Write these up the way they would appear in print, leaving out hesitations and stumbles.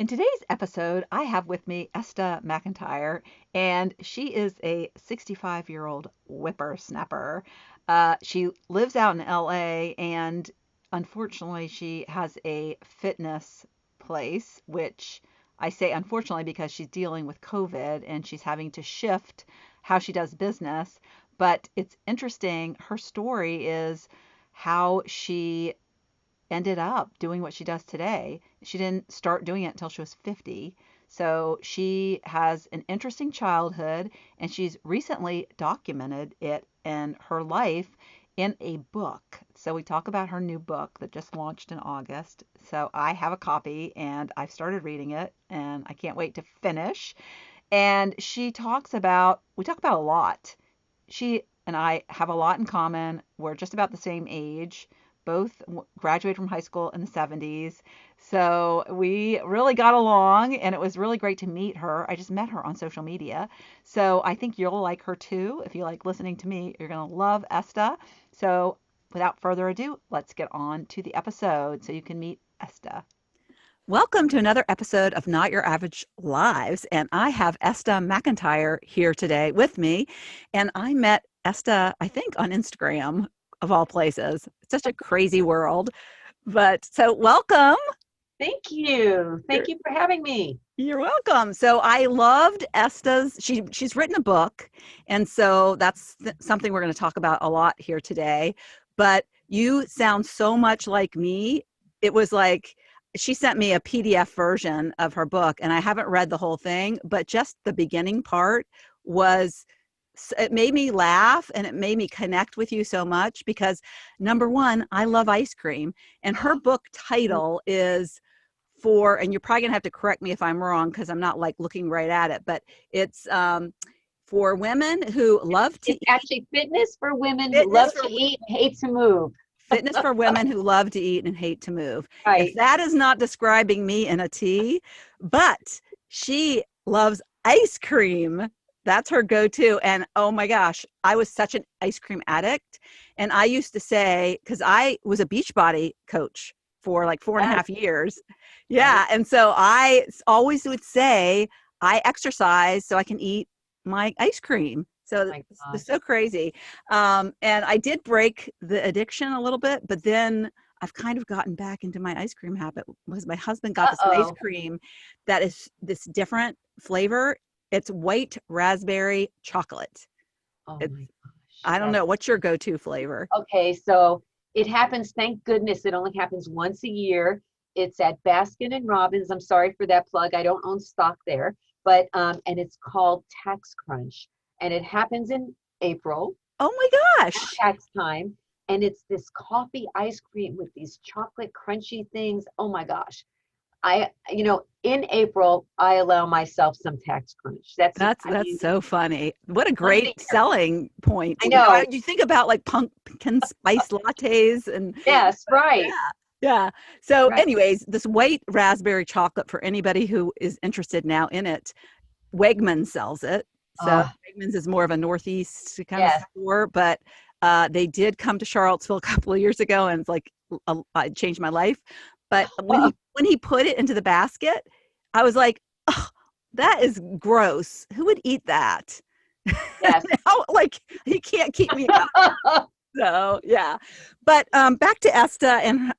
In today's episode, I have with me Esta McIntyre, and she is a 65-year-old whippersnapper. She lives out in LA, and unfortunately, she has a fitness place, which I say unfortunately because she's dealing with COVID and she's having to shift how she does business. But it's interesting, her story is how she ended up doing what she does today. She didn't start doing it until she was 50. So she has an interesting childhood and she's recently documented it in her life in a book. So we talk about her new book that just launched in August. So I have a copy and I've started reading it and I can't wait to finish. And we talk about a lot. She and I have a lot in common. We're just about the same age, both graduated from high school in the 70s. So we really got along and it was really great to meet her. I just met her on social media. So I think you'll like her too. If you like listening to me, you're going to love Esta. So without further ado, let's get on to the episode so you can meet Esta. Welcome to another episode of Not Your Average Lives. And I have Esta McIntyre here today with me. And I met Esta, I think, on Instagram of all places. It's such a crazy world. But so welcome. Thank you. Thank you for having me. You're welcome. So I loved Esta's, she's written a book. And so that's something we're going to talk about a lot here today. But you sound so much like me. It was like, she sent me a PDF version of her book and I haven't read the whole thing, but just the beginning part it made me laugh and it made me connect with you so much because number one, I love ice cream and her book title is and you're probably gonna have to correct me if I'm wrong because I'm not like looking right at it, but it's for women who love to eat. Actually fitness for women who love to eat and hate to move. Fitness for women who love to eat and hate to move. Right. If that is not describing me in a T, but she loves ice cream. That's her go-to. And oh my gosh, I was such an ice cream addict. And I used to say, because I was a Beachbody coach for like 4.5 years. Yeah. And so I always would say, I exercise so I can eat my ice cream. So it's so crazy. And I did break the addiction a little bit, but then I've kind of gotten back into my ice cream habit because my husband got this ice cream that is this different flavor. It's white raspberry chocolate. Oh my gosh. I don't know. What's your go-to flavor? Okay. So it happens. Thank goodness it only happens once a year. It's at Baskin and Robbins. I'm sorry for that plug. I don't own stock there, but, and it's called Tax Crunch. And it happens in April. Oh my gosh. Tax time. And it's this coffee ice cream with these chocolate crunchy things. Oh my gosh. In April, I allow myself some Tax Crunch. That's so funny. What a great selling point. I know. You think about like pumpkin spice lattes and yes, right. Yeah. So anyways, this white raspberry chocolate, for anybody who is interested now in it, Wegmans sells it. So Wegmans is more of a Northeast kind of store, but they did come to Charlottesville a couple of years ago and it's like, it changed my life. But when he put it into the basket, I was like, oh, that is gross. Who would eat that? Yes. Now, like, he can't keep me out. So, yeah. But back to Esta, and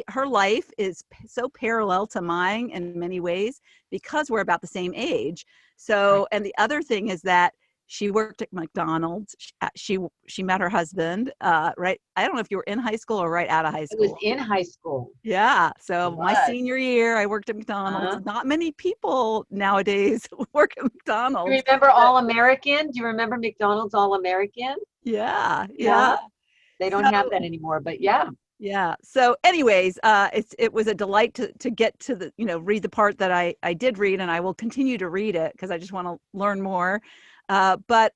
her life is so parallel to mine in many ways because we're about the same age. So, and the other thing is that she worked at McDonald's. She met her husband, right? I don't know if you were in high school or right out of high school. It was in high school. Yeah. So my senior year, I worked at McDonald's. Not many people nowadays work at McDonald's. You remember All American? Do you remember McDonald's All American? Yeah. They don't have that anymore, but yeah. Yeah. So anyways, it was a delight to get to read the part that I did read, and I will continue to read it because I just want to learn more. But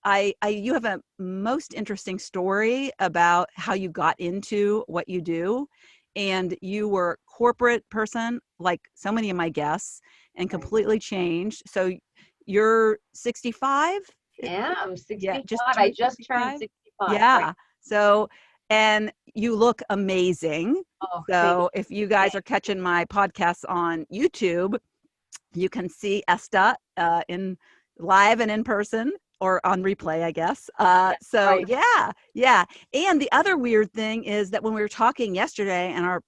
you have a most interesting story about how you got into what you do, and you were a corporate person like so many of my guests and completely changed. So you're 65? Yeah, I'm 65. Yeah, I just turned 65. Yeah. Right. So, and you look amazing. So if you guys are catching my podcasts on YouTube, you can see Esta in live and in person, or on replay, I guess. Yeah, So right. yeah. And the other weird thing is that when we were talking yesterday in our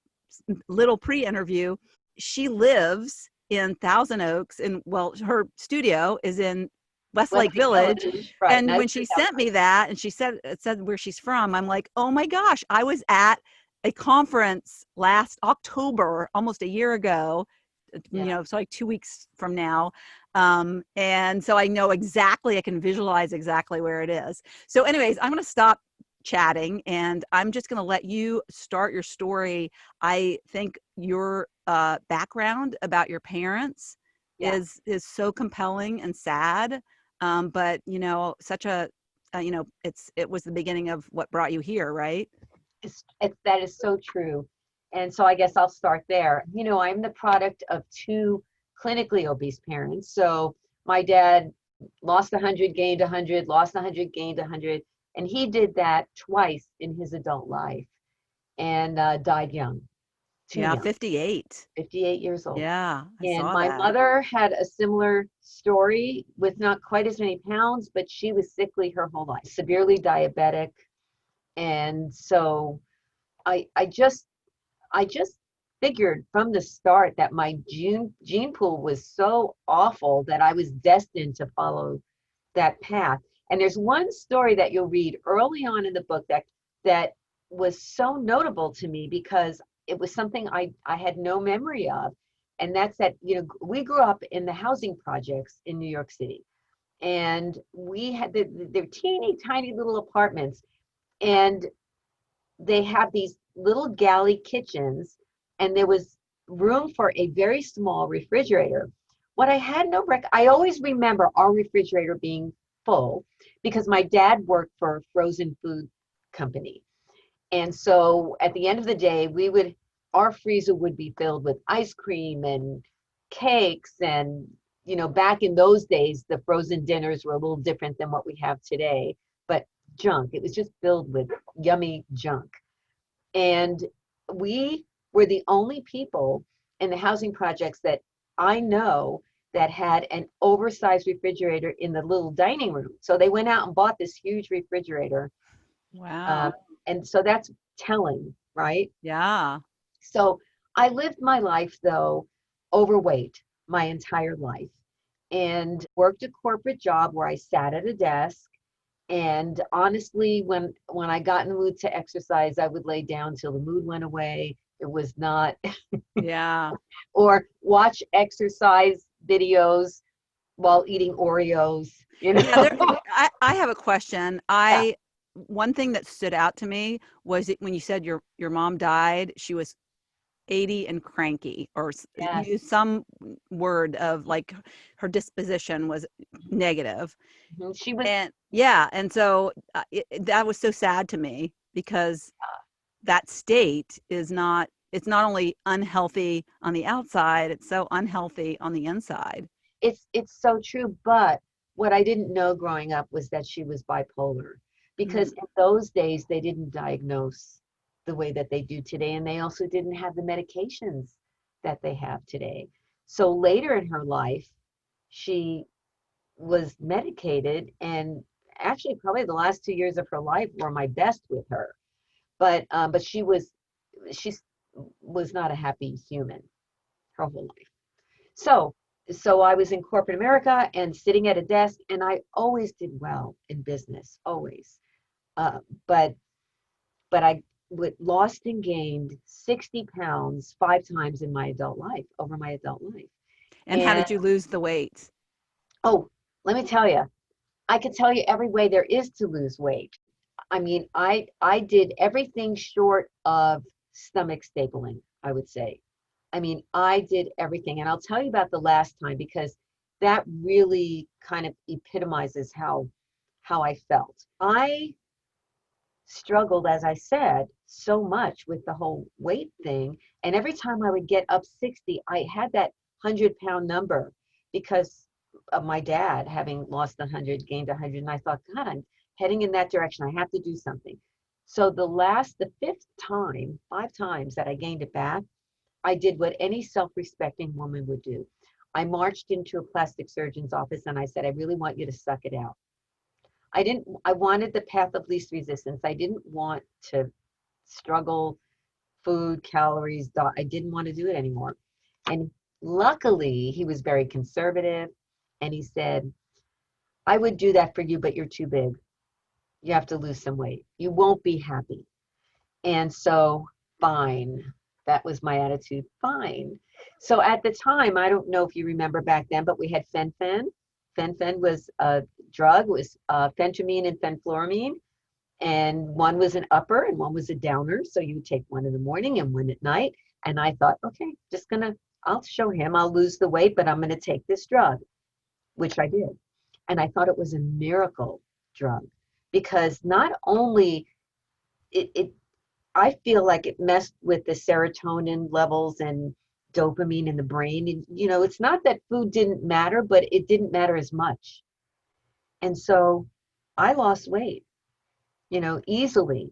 little pre-interview, she lives in Thousand Oaks, and well, her studio is in Westlake Westlake Village. Village, right? And Nice when she house. sent me that, and she said it said where she's from, I'm like, oh my gosh, I was at a conference last October, almost a year ago. Yeah. So like 2 weeks from now. And so I know exactly, I can visualize exactly where it is. So anyways, I'm going to stop chatting and I'm just going to let you start your story. I think your background about your parents Yeah. is so compelling and sad. But such a, it was the beginning of what brought you here, right? That is so true. And so I guess I'll start there. I'm the product of two clinically obese parents. So my dad lost 100, gained 100, lost 100, gained 100. And he did that twice in his adult life and died young, too Yeah, young, 58. 58 years old. Yeah, I And saw my that. mother had a similar story with not quite as many pounds, but she was sickly her whole life, severely diabetic. And so I just figured from the start that my gene pool was so awful that I was destined to follow that path. And there's one story that you'll read early on in the book that was so notable to me because it was something I had no memory of. And that's that, we grew up in the housing projects in New York City. And we had they're teeny tiny little apartments. And they have these little galley kitchens, and there was room for a very small refrigerator. What I had no I always remember our refrigerator being full because my dad worked for a frozen food company. And so at the end of the day, our freezer would be filled with ice cream and cakes. And, back in those days, the frozen dinners were a little different than what we have today, but junk. It was just filled with yummy junk. And we were the only people in the housing projects that I know that had an oversized refrigerator in the little dining room. So they went out and bought this huge refrigerator. Um, Wow. and so that's telling, right? Yeah. So I lived my life, though, overweight my entire life and worked a corporate job where I sat at a desk. And honestly, when I got in the mood to exercise, I would lay down till the mood went away. It was not, Yeah. or watch exercise videos while eating Oreos, Yeah, I have a question. Yeah. One thing that stood out to me was when you said your mom died, she was 80 and cranky, or Yes. use some word of like her disposition was negative. She was. And yeah, and so that was so sad to me because that state it's not only unhealthy on the outside, it's so unhealthy on the inside. It's so true, but what I didn't know growing up was that she was bipolar, because Mm. in those days they didn't diagnose the way that they do today, and they also didn't have the medications that they have today. So later in her life, she was medicated, and actually probably the last 2 years of her life were my best with her. But she was not a happy human her whole life. So, so I was in corporate America and sitting at a desk, and I always did well in business, always. Uh, but but I lost and gained 60 pounds 5 times in my adult life, over my adult life. And how And did you lose the weight? oh, let me tell you, I could tell you every way there is to lose weight. I mean, I did everything short of stomach stapling, I would say. I mean, I did everything. And I'll tell you about the last time because that really kind of epitomizes how I felt. I struggled, as I said, so much with the whole weight thing. And every time I would get up 60, I had that 100-pound number because of my dad having lost 100, gained 100. And I thought, God, I'm heading in that direction. I have to do something. So the fifth time, 5 times that I gained it back, I did what any self-respecting woman would do. I marched into a plastic surgeon's office and I said, I really want you to suck it out. I wanted the path of least resistance. I didn't want to struggle, food, calories, I didn't want to do it anymore. And luckily, he was very conservative. And he said, I would do that for you, but you're too big. You have to lose some weight. You won't be happy. And so, fine. That was my attitude. Fine. So at the time, I don't know if you remember back then, but we had fen-phen. Fen-phen was a drug, was phentermine and fenfluramine. And one was an upper and one was a downer. So you would take one in the morning and one at night. And I thought, okay, I'll show him, I'll lose the weight, but I'm going to take this drug, which I did. And I thought it was a miracle drug because not only I feel like it messed with the serotonin levels and dopamine in the brain. And, it's not that food didn't matter, but it didn't matter as much. And so I lost weight, easily.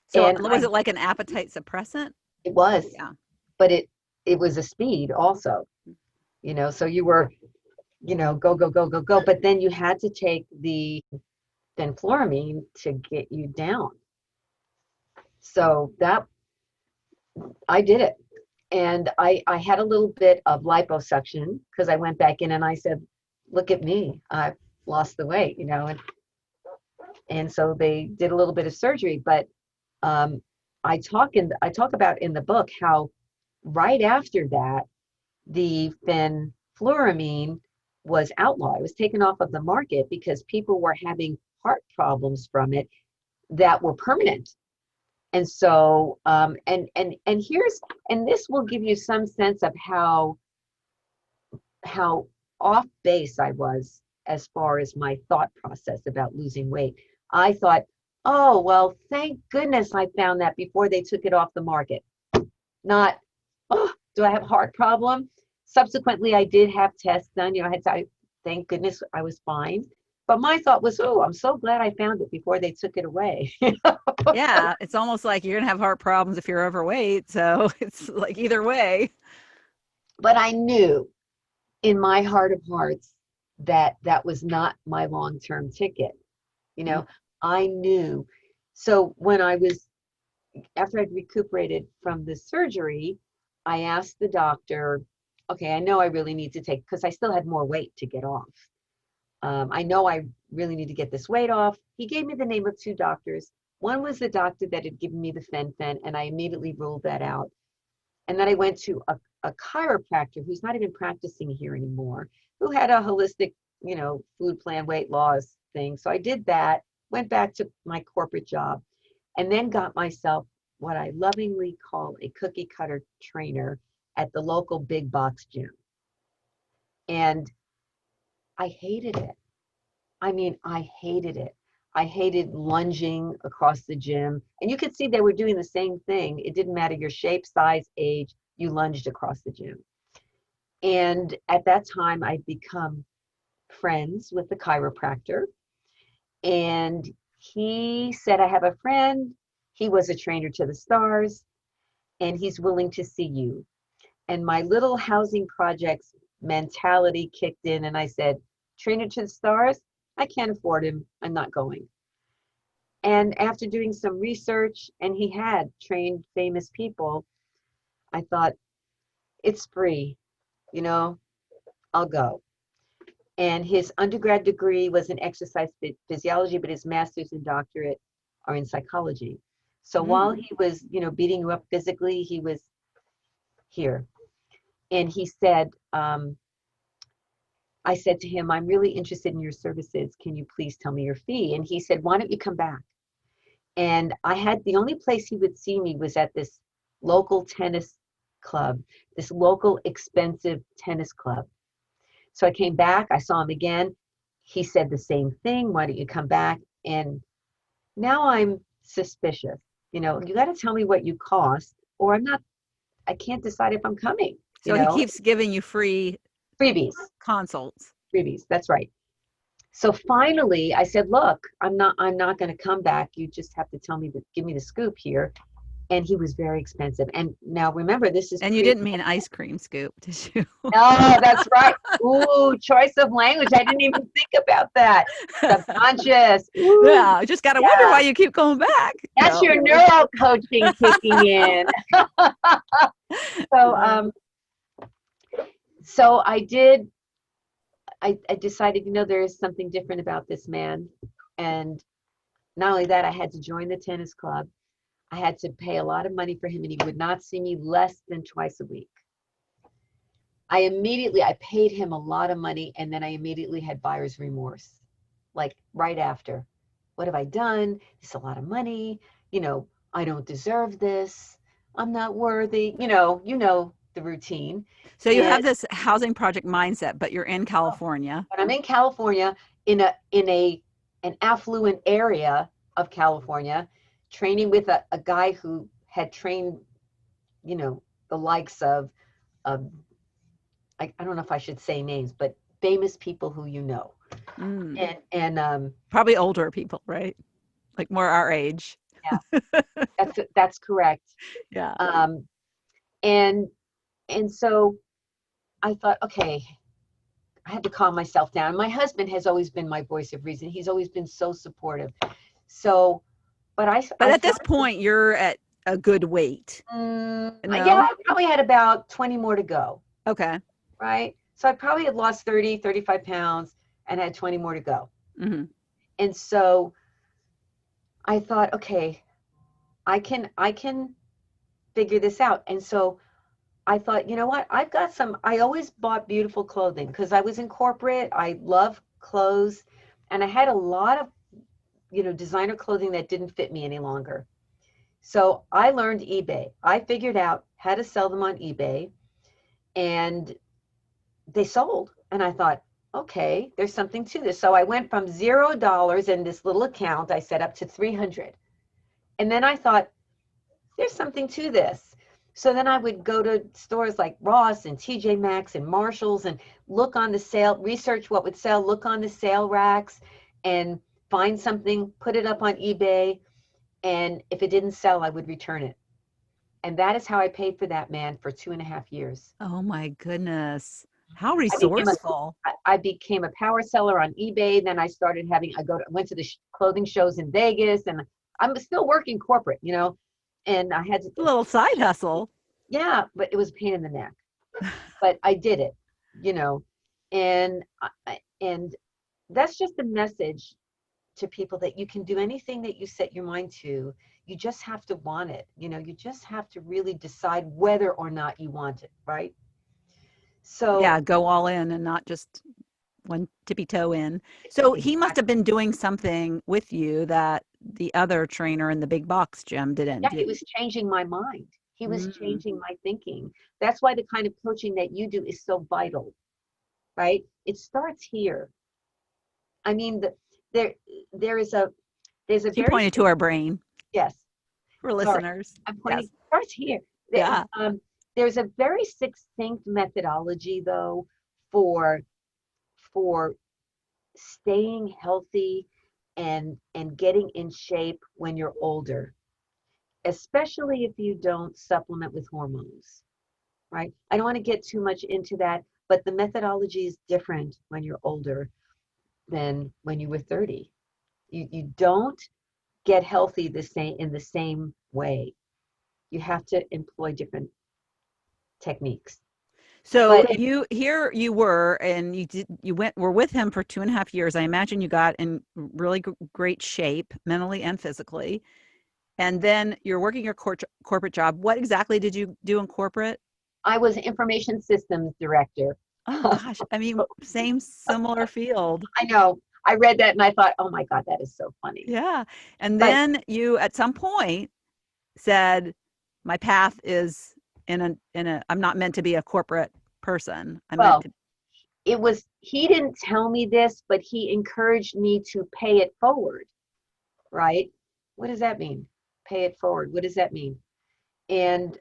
So And was it like an appetite suppressant? it was, Yeah. but it was a speed also, so you were, go, go, go, go, go. But then you had to take the fenfluramine to get you down. So I did it. And I had a little bit of liposuction because I went back in and I said, look at me, I've lost the weight, and so they did a little bit of surgery. But I talk about in the book how right after that, the fenfluramine was outlawed. It was taken off of the market because people were having heart problems from it that were permanent. And so, and this will give you some sense of how off base I was as far as my thought process about losing weight. I thought, oh, well, thank goodness I found that before they took it off the market. Not, oh, do I have a heart problem? Subsequently, I did have tests done. Thank goodness I was fine. But my thought was, oh, I'm so glad I found it before they took it away. Yeah, it's almost like you're going to have heart problems if you're overweight. So it's like either way. But I knew in my heart of hearts that was not my long-term ticket. I knew. So when after I'd recuperated from the surgery, I asked the doctor, okay, I know I really need to take, because I still had more weight to get off. I know I really need to get this weight off. He gave me the name of two doctors. One was the doctor that had given me the fen-phen, and I immediately ruled that out. And then I went to a chiropractor who's not even practicing here anymore, who had a holistic, food plan, weight loss thing. So I did that, went back to my corporate job, and then got myself what I lovingly call a cookie cutter trainer at the local big box gym. And I hated it. I mean, I hated it. I hated lunging across the gym. And you could see they were doing the same thing. It didn't matter your shape, size, age, you lunged across the gym. And at that time, I'd become friends with the chiropractor. And he said, I have a friend. He was a trainer to the stars, and he's willing to see you. And my little housing projects mentality kicked in, and I said, trainer to the stars? I can't afford him. I'm not going. And after doing some research, and he had trained famous people, I thought, it's free, I'll go. And his undergrad degree was in exercise physiology, but his master's and doctorate are in psychology. So while he was, beating you up physically, he was here. And he said, I said to him, I'm really interested in your services. Can you please tell me your fee? And he said, why don't you come back? And the only place he would see me was at this local tennis club, this local expensive tennis club. So I came back, I saw him again. He said the same thing. Why don't you come back? And now I'm suspicious. You got to tell me what you cost, or I can't decide if I'm coming. So he keeps giving you freebies. Consults. Freebies. That's right. So finally I said, look, I'm not going to come back. You just have to give me the scoop here. And he was very expensive. And now remember, this is. And you didn't mean ice cream scoop, did you? No, that's right. Ooh, choice of language. I didn't even think about that. Subconscious. Ooh, Yeah, I just got to wonder yeah. why you keep going back. That's No. your neuro coaching kicking in. So, Yeah. so I did. I decided, there is something different about this man, and not only that, I had to join the tennis club. I had to pay a lot of money for him, and he would not see me less than twice a week. I paid him a lot of money, and then I immediately had buyer's remorse, like right after. What have I done? It's a lot of money. I don't deserve this. I'm not worthy. The routine. So you And have this housing project mindset, but you're in California. when I'm in California, in an affluent area of California, training with a guy who had trained, the likes of I don't know if I should say names, but famous people who Mm. and Probably older people, right? Like more our age. yeah, that's correct. Yeah. Um, and and so I thought, okay, I had to calm myself down. My husband has always been my voice of reason. He's always been so supportive. So, but But I at this felt, point, you're at a good weight. yeah, No? I probably had about 20 more to go, Okay. right? So I probably had lost 30, 35 pounds and had 20 more to go. Hmm. And so I thought, okay, I can figure this out. And so I thought, you know what? I always bought beautiful clothing because I was in corporate. I love clothes. And I had a lot of, designer clothing that didn't fit me any longer. So I learned eBay. I figured out how to sell them on eBay, and they sold. And I thought, okay, there's something to this. So I went from $0 in this little account I set up to 300. And then I thought, there's something to this. So then I would go to stores like Ross and TJ Maxx and Marshalls and look on the sale, research what would sell, look on the sale racks and find something, put it up on eBay. And if it didn't sell, I would return it. And that is how I paid for that man for 2.5 years. Oh my goodness. How I became a resourceful. I became a power seller on eBay. Then I started went to the clothing shows in Vegas, and I'm still working corporate, and I had to, A little side hustle. yeah, but it was a pain in the neck. But I did it, you know, and and that's just a message to people that you can do anything that you set your mind to. You just have to want it. You just have to really decide whether or not you want it, right? So Yeah, go all in and not just one tippy toe in. So he must have exactly. been doing something with you that the other trainer in the big box gym didn't Yeah, he do. was changing my mind. He was Mm. changing my thinking. That's why the kind of coaching that you do is so vital, right? It starts here. I mean, there there is a there's a She very pointed to her brain yes. for Sorry, listeners. I'm Yes. pointing. Starts here. Yeah. There's a very succinct methodology though for for staying healthy and getting in shape when you're older, especially if you don't supplement with hormones, right? I don't want to get too much into that, but the methodology is different when you're older than when you were 30. You don't get healthy in the same way. You have to employ different techniques. So But you were and you were with him for 2.5 years. I imagine you got in really great shape mentally and physically. And then you're working your corporate job. What exactly did you do in corporate? I was information systems director. Oh gosh, I mean, same similar field. I know. I read that and I thought, oh my God, that is so funny. Yeah. And But then you at some point said, my path is I'm not meant to be a corporate person. I'm meant well, to. he didn't tell me this, but he encouraged me to pay it forward, right? What does that mean? Pay it forward. What does that mean? And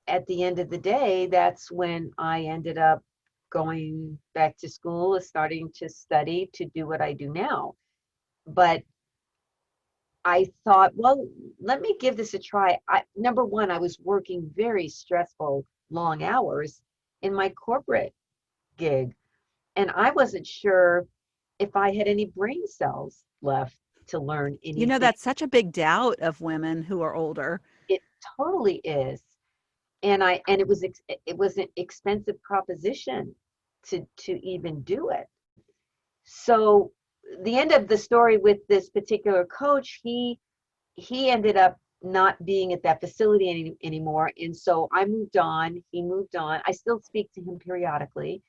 at the end of the day, that's when I ended up going back to school, starting to study to do what I do now. But I thought, well, let me give this a try. Number one, I was working very stressful, long hours in my corporate. gig. And I wasn't sure if I had any brain cells left to learn You know, anything. that's such a big doubt of women who are older. It totally is. And it was an expensive proposition to even do it. So the end of the story with this particular coach, he ended up not being at that facility anymore. And so I moved on. He moved on. I still speak to him periodically.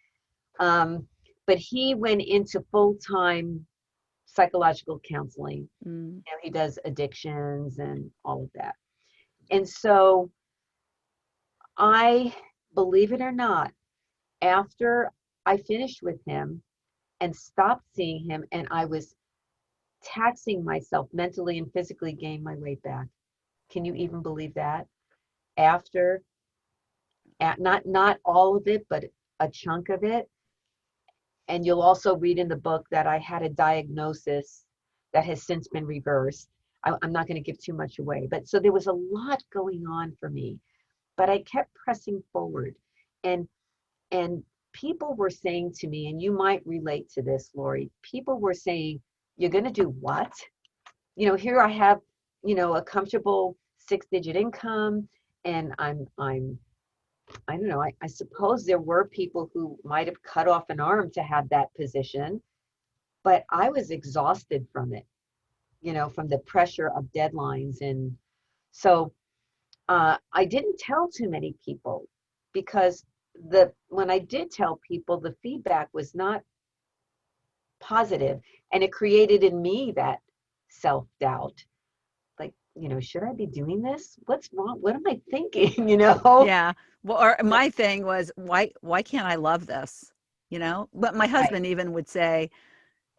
But he went into full-time psychological counseling. Mm. You know, he does addictions and all of that. And so I, believe it or not, after I finished with him and stopped seeing him, and I was taxing myself mentally and physically, gain my weight back. Can you even believe that? After, not all of it, but a chunk of it. And you'll also read in the book that I had a diagnosis that has since been reversed. I'm not going to give too much away, but so there was a lot going on for me, but I kept pressing forward. And and people were saying to me, and you might relate to this, Lori, people were saying, you're going to do what? You know, here I have, you know, a comfortable 6-digit income, and I don't know, I suppose there were people who might have cut off an arm to have that position, but I was exhausted from it, you know, from the pressure of deadlines. And so I didn't tell too many people, because when I did tell people, the feedback was not positive, and it created in me that self-doubt. Like, you know, should I be doing this? What's wrong? What am I thinking? You know? Yeah. Well, or my thing was, why can't I love this? You know? But my Right. husband even would say,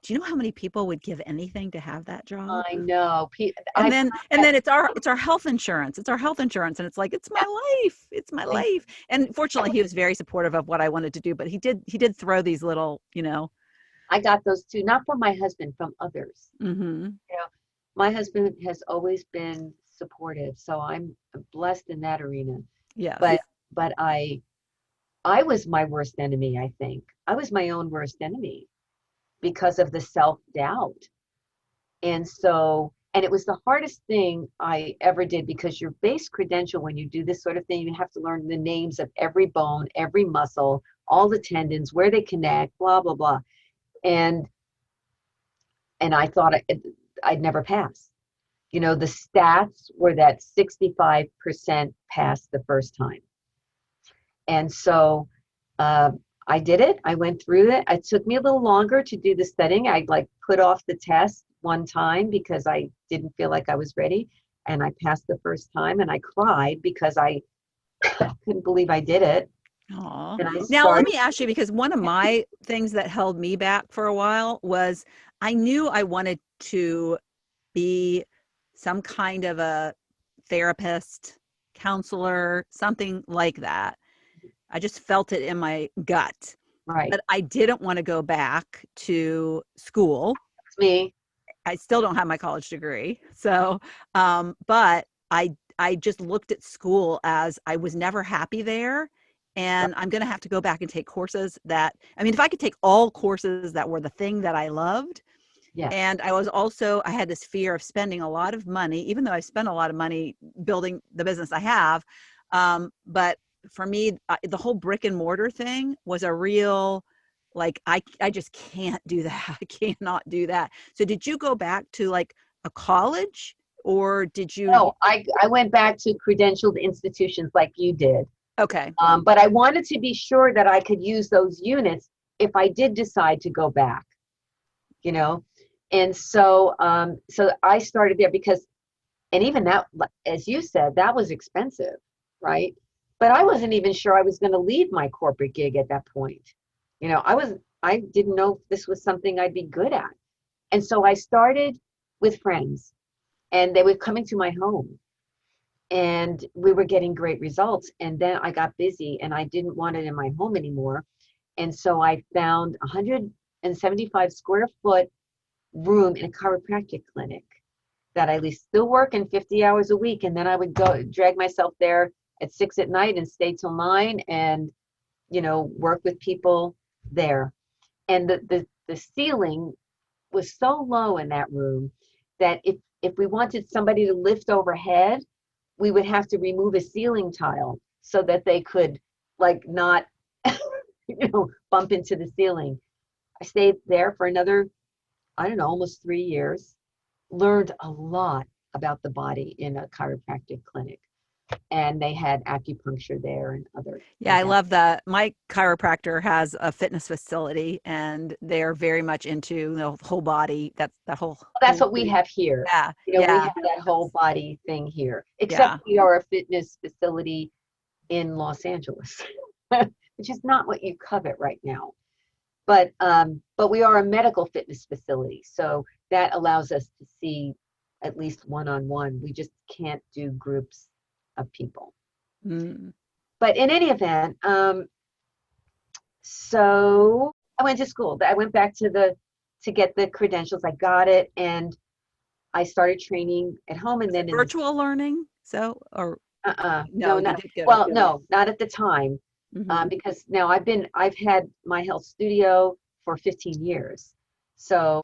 do you know how many people would give anything to have that job? I know. And I've then heard and that. then it's our health insurance. It's our health insurance. And it's like, it's my life. It's my I, life. And fortunately he was very supportive of what I wanted to do, but he did throw these little, I got those too, not from my husband, from others. mm-hmm. You know, my husband has always been supportive, so I'm blessed in that arena. But Yes. but I was my worst enemy, I think. I was my own worst enemy because of the self-doubt. And so, and it was the hardest thing I ever did, because your base credential, when you do this sort of thing, you have to learn the names of every bone, every muscle, all the tendons, where they connect, blah, blah, blah. And and I thought I'd never pass. You know, the stats were that 65% passed the first time. And so uh, I did it. I went through it. It took me a little longer to do the studying. I like put off the test one time because I didn't feel like I was ready. And I passed the first time, and I cried because I couldn't believe I did it. Aw. And I Now let started, me ask you, because one of my things that held me back for a while was I knew I wanted to be some kind of a therapist, counselor, something like that. I just felt it in my gut. right, But I didn't want to go back to school. it's me. I still don't have my college degree. So, but I just looked at school as I was never happy there. Right. And I'm going to have to go back and take courses I mean, if I could take all courses that were the thing that I loved. Yes. And I had this fear of spending a lot of money, even though I spent a lot of money building the business I have. But for me, the whole brick and mortar thing was a real, like, I just can't do that. I cannot do that. So did you go back to like a college, or did you? No, I went back to credentialed institutions like you did. Okay. But I wanted to be sure that I could use those units if I did decide to go back, you know? And so, so I started there because, and even that, as you said, that was expensive, right? But I wasn't even sure I was going to leave my corporate gig at that point. You know, I didn't know if this was something I'd be good at. And so I started with friends, and they were coming to my home, and we were getting great results. And then I got busy and I didn't want it in my home anymore. And so I found 175 square foot room in a chiropractic clinic that I least still working 50 hours a week. And then I would go drag myself there at 6 at night and stay till 9, and, you know, work with people there. And the ceiling was so low in that room that if we wanted somebody to lift overhead, we would have to remove a ceiling tile so that they could like not bump into the ceiling. I stayed there for another, I don't know, almost 3 years. Learned a lot about the body in a chiropractic clinic, and they had acupuncture there and other Yeah, I modalities. love that. My chiropractor has a fitness facility and they're very much into the whole body. That's that That's whole what we have here. yeah, We yeah, have that whole body thing here, except yeah. we are a fitness facility in Los Angeles, which is not what you covet right now. But we are a medical fitness facility, so that allows us to see at least one-on-one. We just can't do groups of people. Mm. But in any event, so I went to school. I went back to get the credentials. I got it, and I started training at home, and Was it then in the virtual learning? So, or no, no, you not did go to. well, no, not at the time, Hmm. because now I've had my health studio for 15 years. So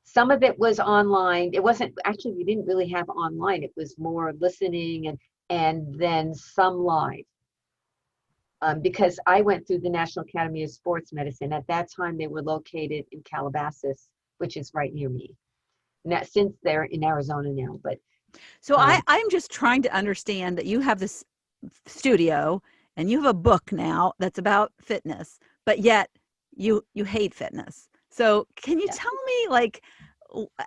some of it was online. It wasn't actually, we didn't really have online. It was more listening and then some live. Because I went through the National Academy of Sports Medicine. At that time, they were located in Calabasas, which is right near me. Now, since they're in Arizona now, but So um, I'm just trying to understand that you have this studio and you have a book now that's about fitness, but yet you hate fitness. So can you yeah, tell me like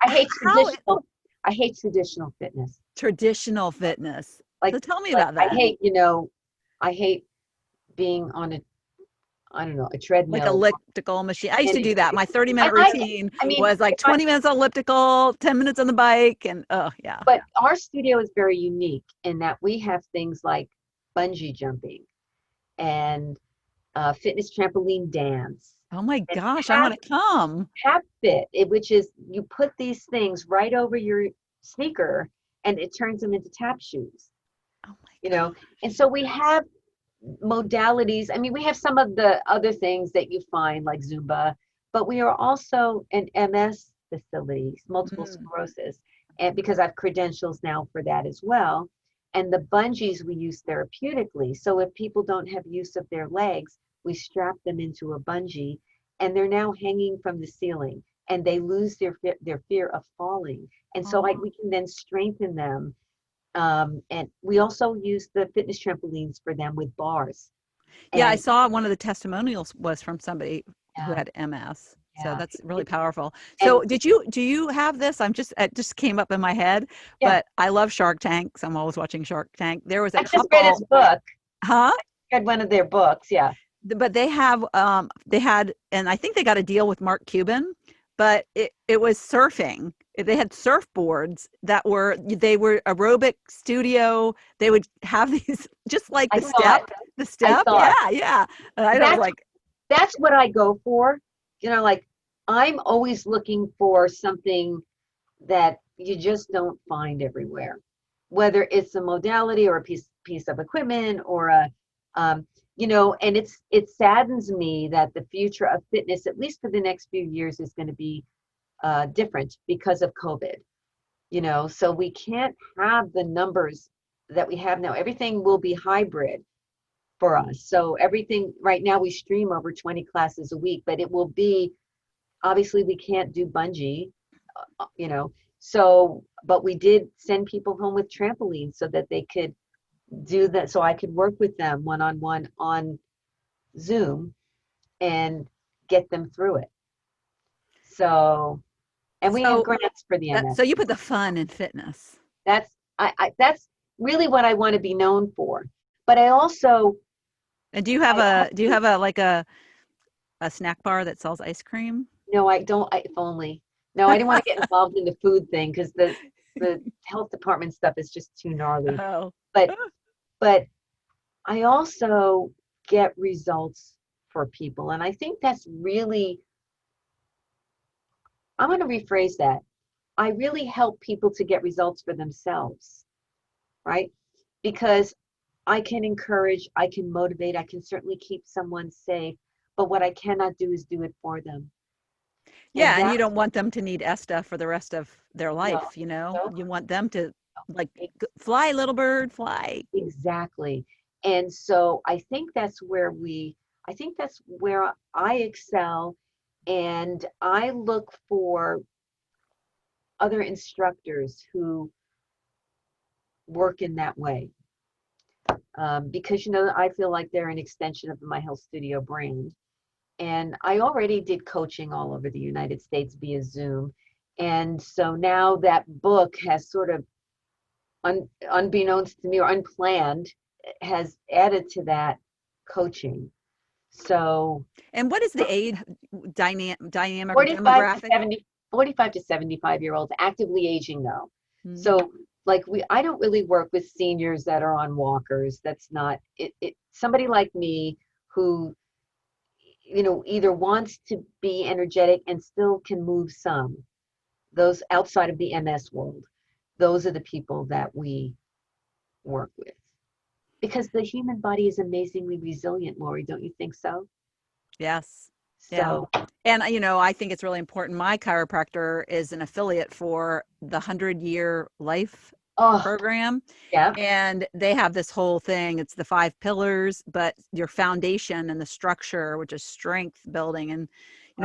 I hate how traditional. I hate traditional fitness. traditional fitness? So Like tell me like about I that. hate, I hate being on a, I don't know, a Like treadmill. elliptical machine. I used to And do that. My 30 I minute like it. routine I mean, was like if I 20 minutes on elliptical, 10 minutes on the bike. And oh, yeah. but our studio is very unique in that we have things like bungee jumping and fitness trampoline dance Oh my and gosh, I want to come. tap fit, which is you put these things right over your sneaker and it turns them into tap shoes, Oh my you God. know. And so we have modalities. I mean, we have some of the other things that you find like Zumba, but we are also an MS facility, multiple Mm. sclerosis, and because I have credentials now for that as well. And the bungees we use therapeutically. So if people don't have use of their legs, we strap them into a bungee, and they're now hanging from the ceiling, and they lose their fear of falling. And so Oh. we can then strengthen them, and we also use the fitness trampolines for them with bars. Yeah, I And saw one of the testimonials was from somebody who yeah, had MS. So yeah. that's really It, powerful. and So do you have this? It just came up in my head, yeah, but I love Shark Tank. So I'm always watching Shark Tank. There was a I just read his couple, book. huh? Read one of their books. Yeah. But they had, and I think they got a deal with Mark Cuban, but it was surfing. They had surfboards they were aerobic studio. They would have these just like I saw it. the I step. saw Yeah, it. yeah. And I was That's like, that's what I go for. Like I'm always looking for something that you just don't find everywhere, whether it's a modality or a piece of equipment or a and it saddens me that the future of fitness, at least for the next few years, is going to be different because of COVID. So we can't have the numbers that we have now. Everything will be hybrid for us. So everything right now we stream over 20 classes a week, but it will be, obviously we can't do bungee, you know. So, but we did send people home with trampolines so that they could do that. So I could work with them one-on-one on Zoom and get them through it. So, and we have so grants for the so MS. you put the fun in fitness. That's that's really what I want to be known for. But I also, And I do you also, have a snack bar that sells ice cream? no, I don't. If only. No, I didn't want to get involved in the food thing because the health department stuff is just too gnarly. Oh. But but I also get results for people, and I think that's really. I'm going to rephrase that. I really help people to get results for themselves, right? Because I can encourage, I can motivate, I can certainly keep someone safe, but what I cannot do is do it for them. And Yeah, and you that's don't want them to need Esta for the rest of their no, life, you know? no, You want them to like e- fly, little bird, fly. exactly. And so I think that's where I excel. And I look for other instructors who work in that way. Because, I feel like they're an extension of my health studio brand. And I already did coaching all over the United States via Zoom. And so now that book has sort of unbeknownst to me or unplanned has added to that coaching. So And what is the age dynamic or 45 to demographic? 70, 45 to 75-year-olds actively aging though. Hmm. So like I don't really work with seniors that are on walkers. That's not it. Somebody like me who, either wants to be energetic and still can move some, those outside of the MS world, those are the people that we work with. Because the human body is amazingly resilient, Lori, don't you think so? Yes. Yeah. So, And I think it's really important. My chiropractor is an affiliate for the 100-year life oh, program. yeah, And they have this whole thing. It's the 5 pillars, but your foundation and the structure, which is strength building. And,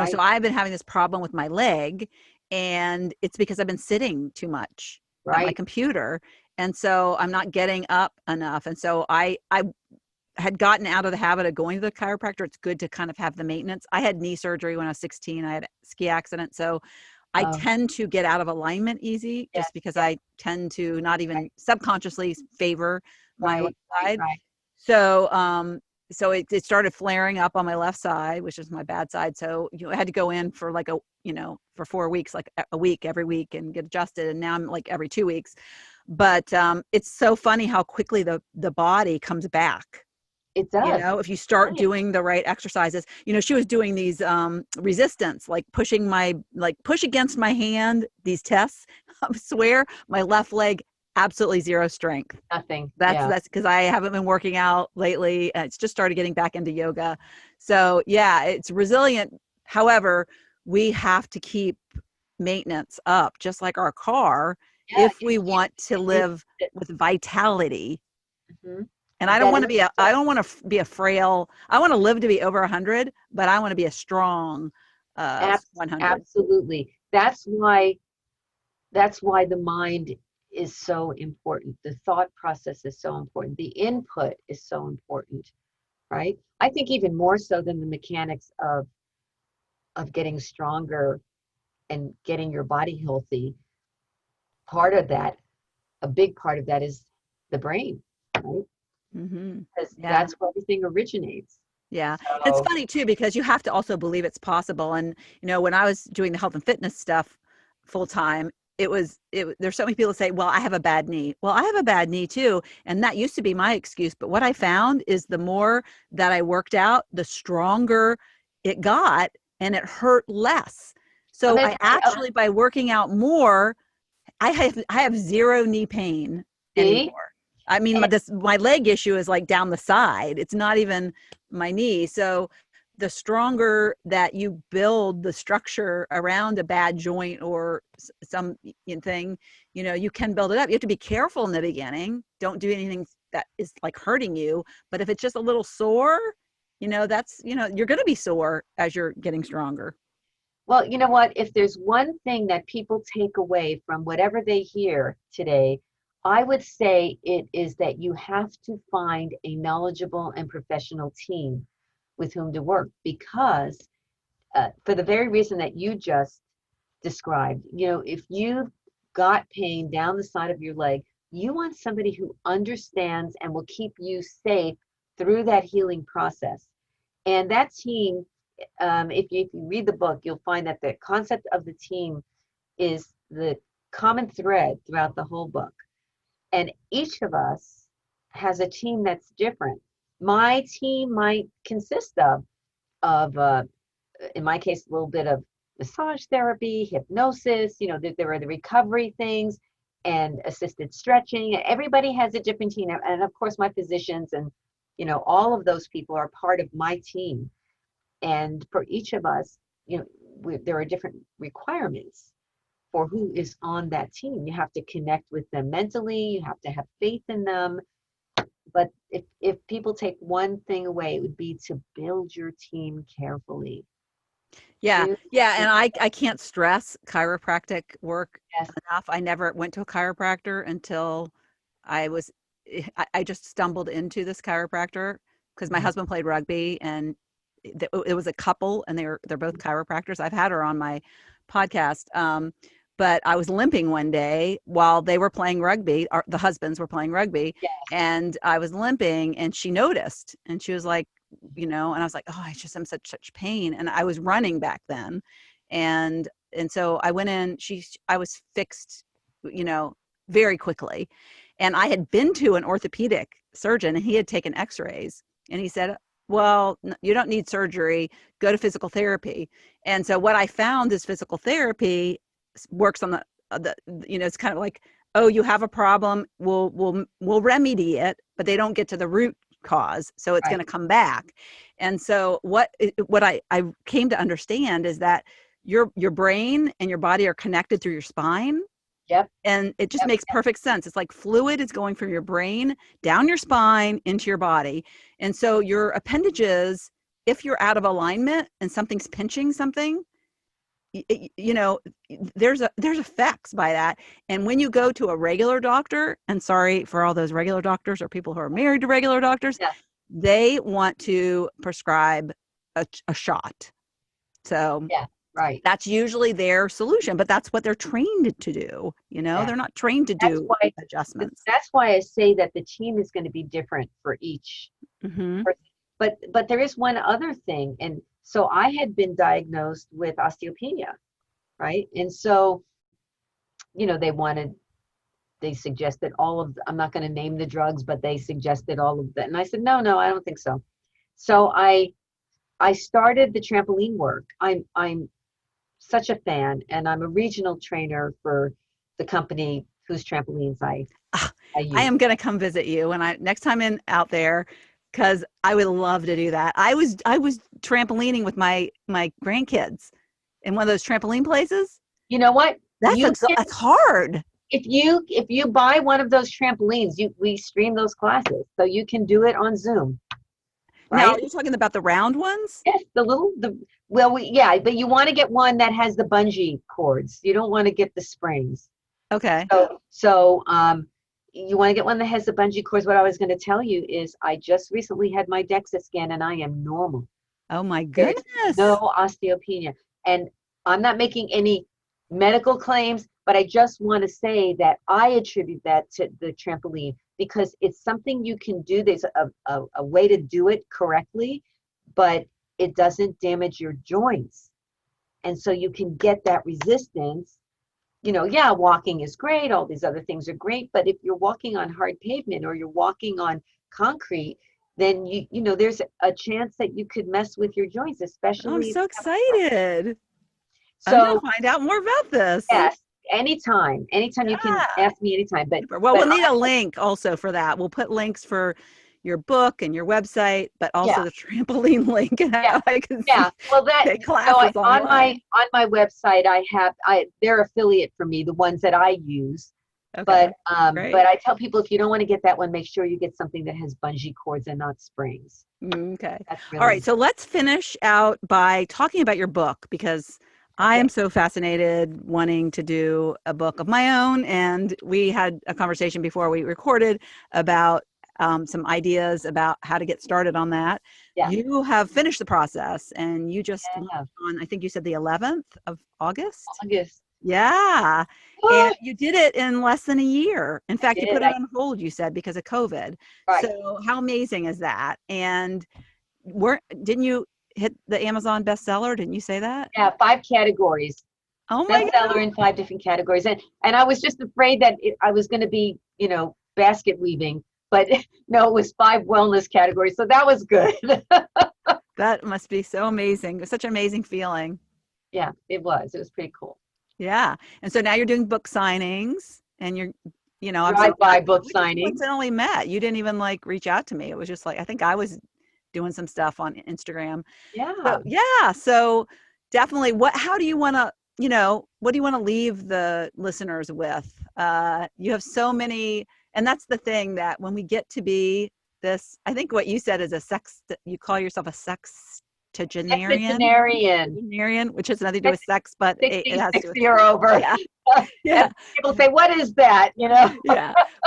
so right, I've been having this problem with my leg, and it's because I've been sitting too much at my right. computer. And so I'm not getting up enough. And so I had gotten out of the habit of going to the chiropractor. It's good to kind of have the maintenance. I had knee surgery when I was 16. I had a ski accident. So I Oh, tend to get out of alignment easy yes, just because yes, I tend to not right, even subconsciously favor my left right, right, side. right. So it started flaring up on my left side, which is my bad side. So I had to go in for like for 4 weeks, like a week every week, and get adjusted. And now I'm like every 2 weeks. But it's so funny how quickly the body comes back, It does. if you start Right. doing the right exercises. She was doing these resistance, like push against my hand, these tests. I swear my left leg, absolutely zero strength. Nothing. that's Yeah. that's because I haven't been working out lately. It's just started getting back into yoga. So yeah, it's resilient. However, we have to keep maintenance up, just like our car, Yeah. if we want to live with vitality. Mhm. And I don't That want is to be I don't want to be a frail. I want to live to be over 100, but I want to be a strong 100. absolutely. That's why the mind is so important. The thought process is so important. The input is so important, right? I think even more so than the mechanics of getting stronger and getting your body healthy. Part of that, a big part of that is the brain, right? Hmm. Because Yeah. that's where everything originates. Yeah. It's So, funny too, because you have to also believe it's possible. And, when I was doing the health and fitness stuff full time, there's so many people say, well, I have a bad knee. Well, I have a bad knee too. And that used to be my excuse. But what I found is the more that I worked out, the stronger it got, and it hurt less. oh, So that's I actually, by working out more, I have zero knee pain anymore. see, I mean, and my leg issue is like down the side. It's not even my knee. So the stronger that you build the structure around a bad joint or some thing, you can build it up. You have to be careful in the beginning. Don't do anything that is like hurting you. But if it's just a little sore, that's, you're going to be sore as you're getting stronger. well, you know what? If there's one thing that people take away from whatever they hear today, I would say it is that you have to find a knowledgeable and professional team with whom to work because, for the very reason that you just described, if you've got pain down the side of your leg, you want somebody who understands and will keep you safe through that healing process. And that team, if you read the book, you'll find that the concept of the team is the common thread throughout the whole book. And each of us has a team that's different. My team might consist of in my case, a little bit of massage therapy, hypnosis, there are the recovery things and assisted stretching. Everybody has a different team. And of course, my physicians and, all of those people are part of my team. And for each of us, there are different requirements for who is on that team. You have to connect with them mentally, you have to have faith in them. But if people take one thing away, it would be to build your team carefully. Yeah. Do Yeah. And I can't stress chiropractic work yes. enough. I never went to a chiropractor until I was, I just stumbled into this chiropractor because my Mhm. husband played rugby and it was a couple and they're both chiropractors. I've had her on my podcast. But I was limping one day while they were playing rugby, or the husbands were playing rugby, Yes. and I was limping and she noticed and she was like, and I was like, oh, I'm such pain. And I was running back then. And so I went in, I was fixed, very quickly. And I had been to an orthopedic surgeon and he had taken x-rays and he said, well, you don't need surgery, go to physical therapy. And so what I found is physical therapy works on the it's kind of like, oh, you have a problem, we'll remedy it, but they don't get to the root cause, so it's Right. going to come back. And so what I came to understand is that your brain and your body are connected through your spine. Yep. And it just Yep. makes perfect sense. It's like fluid is going from your brain down your spine into your body. And so your appendages, if you're out of alignment and something's pinching something, there's effects by that. And when you go to a regular doctor, and sorry for all those regular doctors or people who are married to regular doctors, Yeah. they want to prescribe a shot. So Yeah. Right. that's usually their solution, but that's what they're trained to do. Yeah. They're not trained to That's do why adjustments. that's why I say that the team is going to be different for each Mm-hmm. person. But there is one other thing. And so I had been diagnosed with osteopenia, right? And so, they suggested I'm not going to name the drugs, but they suggested all of that. And I said, no, I don't think so. So I started the trampoline work. I'm such a fan, and I'm a regional trainer for the company whose trampolines I I use. am going to come visit you when next time out there, because I would love to do that. I was trampolining with my grandkids in one of those trampoline places. You know what? That's that's hard. If you buy one of those trampolines, we stream those classes, so you can do it on Zoom, Now, right? are you talking about the round ones? Yes, yeah, but you want to get one that has the bungee cords. You don't want to get the springs. Okay. So you want to get one that has the bungee cords. What I was going to tell you is I just recently had my DEXA scan and I am normal. Oh my There's goodness. no osteopenia. And I'm not making any medical claims, but I just want to say that I attribute that to the trampoline because it's something you can do. There's a way to do it correctly, but it doesn't damage your joints. And so you can get that resistance. Yeah, walking is great. All these other things are great. But if you're walking on hard pavement or you're walking on concrete, then there's a chance that you could mess with your joints, I'm especially if so you excited. I'm going so to find out more about this. yes, anytime you can Yeah. ask me anytime. Well, But we'll need a link also for that. We'll put links for your book and your website, but also yeah, the trampoline link and yeah, how I can yeah. Well, take classes on online. my website, they're affiliate for me, the ones that I use. Okay, But great. I tell people if you don't want to get that one, make sure you get something that has bungee cords and not springs. Okay. That's All really right. So let's finish out by talking about your book because I okay. am so fascinated wanting to do a book of my own. And we had a conversation before we recorded about some ideas about how to get started on that. Yeah. You have finished the process and you just went Yeah. on, I think you said the 11th of August. August. Yeah. And you did it in less than a year. In fact, you did. put it on hold, you said, because of COVID. Right. So how amazing is that? And didn't you hit the Amazon bestseller? Didn't you say that? Yeah, 5 categories. Oh my God. Bestseller in 5 different categories. And I was just afraid that I was going to be, basket weaving, but no, it was 5 wellness categories. So that was good. That must be so amazing. It's such an amazing feeling. Yeah, it was. It was pretty cool. Yeah. And so now you're doing book signings and I'm Drive-by book we just signing. coincidentally met. You didn't even like reach out to me. It was just like, I think I was doing some stuff on Instagram. Yeah. So definitely how do you want to, what do you want to leave the listeners with? You have so many, and that's the thing, that when we get to be this, I think what you said is you call yourself a sexagenarian, which has nothing to do with sex, but it has to do with, 60 or over. Yeah. Yeah. People say, what is that? Yeah.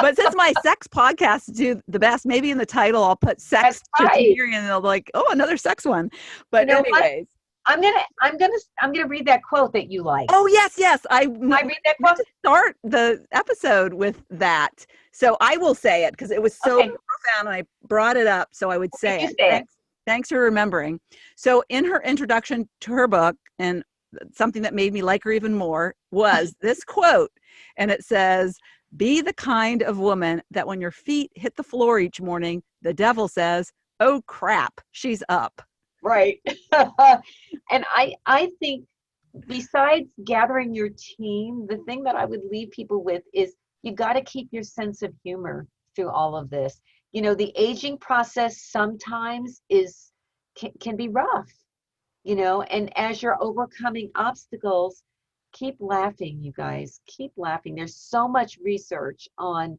But since my sex podcasts do the best, maybe in the title I'll put sexagenarian, and they'll be like, oh, another sex one. But anyways. I'm gonna read that quote that you like. Oh yes. I read that quote. To start the episode with that, so I will say it because it was so profound, and I brought it up, so I would say it. Thanks for remembering. So in her introduction to her book, and something that made me like her even more was this quote, and it says, "Be the kind of woman that when your feet hit the floor each morning, the devil says, 'Oh crap, she's up.'" Right. And I think besides gathering your team, the thing that I would leave people with is you got to keep your sense of humor through all of this. The aging process sometimes can be rough, and as you're overcoming obstacles, keep laughing, you guys. Keep laughing. There's so much research on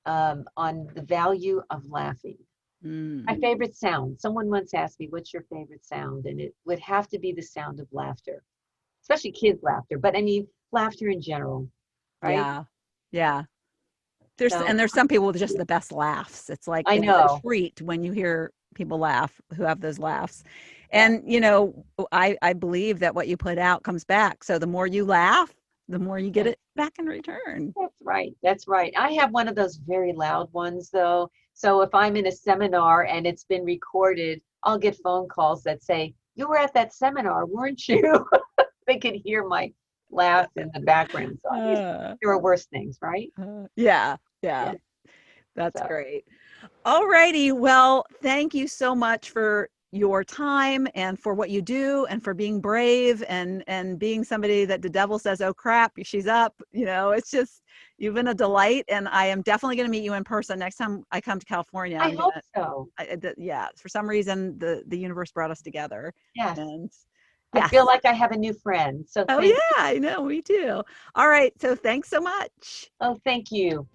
the value of laughing. My favorite sound. Someone once asked me, what's your favorite sound? And it would have to be the sound of laughter, especially kids' laughter. But I mean, laughter in general, right? Yeah. There's some people with just the best laughs. It's like I know. A treat when you hear people laugh who have those laughs. And, I believe that what you put out comes back. So the more you laugh, the more you get it back in return. That's right. I have one of those very loud ones, though. So if I'm in a seminar and it's been recorded, I'll get phone calls that say, "You were at that seminar, weren't you?" They can hear my laugh in the background. So there are worse things, right? Yeah. That's great. All righty. Well, thank you so much for your time and for what you do and for being brave and being somebody that the devil says, "Oh crap, she's up." It's just, you've been a delight, and I am definitely going to meet you in person next time I come to California. I hope so. For some reason the universe brought us together. Yes. And I feel like I have a new friend. So I know, me too. All right. So thanks so much. Oh, thank you.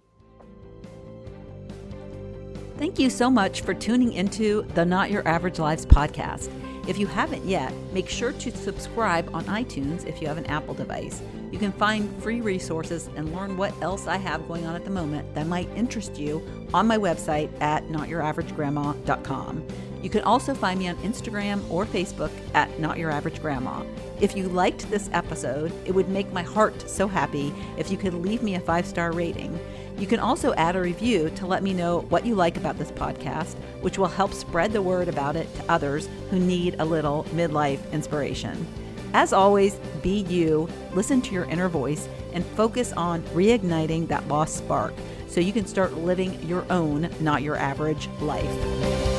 Thank you so much for tuning into the Not Your Average Lives podcast. If you haven't yet, make sure to subscribe on iTunes if you have an Apple device. You can find free resources and learn what else I have going on at the moment that might interest you on my website at notyouraveragegrandma.com. You can also find me on Instagram or Facebook at Not Your Average Grandma. If you liked this episode, it would make my heart so happy if you could leave me a 5-star rating. You can also add a review to let me know what you like about this podcast, which will help spread the word about it to others who need a little midlife inspiration. As always, be you, listen to your inner voice, and focus on reigniting that lost spark so you can start living your own, not your average life.